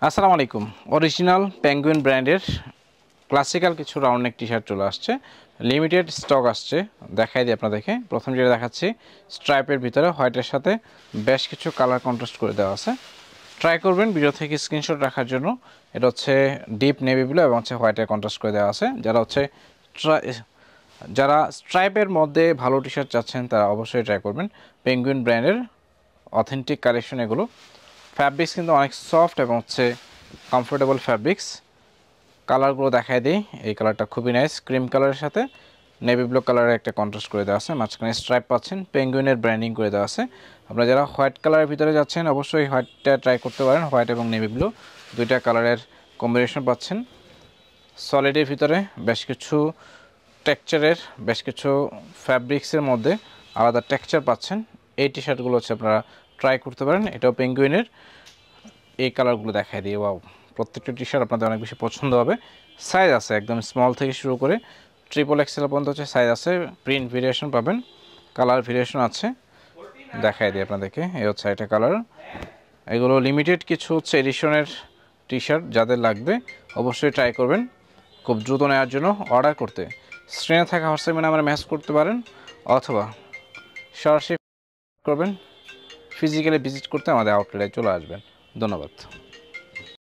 আসসালামু আলাইকুম। Original penguin ব্র্যান্ডের ক্লাসিক্যাল কিছু রাউন্ড নেক টি শার্ট চলে আসছে, লিমিটেড স্টক আসছে। দেখাই দিই আপনাদেরকে। প্রথম যেটা দেখাচ্ছি স্ট্রাইপের ভিতরে হোয়াইটের সাথে বেশ কিছু কালার কন্ট্রাস্ট করে দেওয়া আছে। ট্রাই করবেন ভিডিও থেকে স্ক্রিনশট রাখার জন্য। এটা হচ্ছে ডিপ নেভি ব্লু এবং হচ্ছে হোয়াইটের কন্ট্রাস্ট করে দেওয়া আছে। যারা স্ট্রাইপের মধ্যে ভালো টি শার্ট চাচ্ছেন তারা অবশ্যই ট্রাই করবেন। পেঙ্গুইন ব্র্যান্ডের অথেন্টিক কালেকশন এগুলো। ফ্যাব্রিক্স কিন্তু অনেক সফট এবং হচ্ছে কমফোর্টেবল ফ্যাব্রিক্স। কালারগুলো দেখায় দিই। এই কালারটা খুবই নাইস, ক্রিম কালারের সাথে নেভি ব্লু কালারের একটা কন্ট্রাস্ট করে দেওয়া আছে। মাঝখানে স্ট্রাইপ পাচ্ছেন, পেঙ্গুইনের ব্র্যান্ডিং করে দেওয়া আছে। আপনারা যারা হোয়াইট কালারের ভিতরে যাচ্ছেন অবশ্যই হোয়াইটটা ট্রাই করতে পারেন। হোয়াইট এবং নেভি ব্লু দুইটা কালারের কম্বিনেশন পাচ্ছেন। সলিডের ভিতরে বেশ কিছু টেক্সচারের, বেশ কিছু ফ্যাব্রিক্সের মধ্যে আলাদা টেক্সচার পাচ্ছেন। এই টি শার্টগুলো হচ্ছে আপনারা ট্রাই করতে পারেন। এটাও পেঙ্গুইনের। এই কালারগুলো দেখাই দিয়ে ওয়াও, প্রত্যেকটা টি শার্ট আপনাদের অনেক বেশি পছন্দ হবে। সাইজ আছে একদম স্মল থেকে শুরু করে ট্রিপল এক্সেল পর্যন্ত হচ্ছে সাইজ আছে। প্রিন্ট ভেরিয়েশন পাবেন, কালার ভেরিয়েশন আছে। দেখাই দিই আপনাদেরকে। এই হচ্ছে একটা কালার। এগুলো লিমিটেড কিছু হচ্ছে এডিশনের টি শার্ট, যাদের লাগবে অবশ্যই ট্রাই করবেন। খুব দ্রুত নেওয়ার জন্য অর্ডার করতে স্ক্রিনে থাকা হোয়াটসঅ্যাপে নাম্বারে মেসেজ করতে পারেন, অথবা সরাসরি করবেন। ফিজিক্যালি ভিজিট করতে আমাদের আউটলেটে চলে আসবেন। ধন্যবাদ।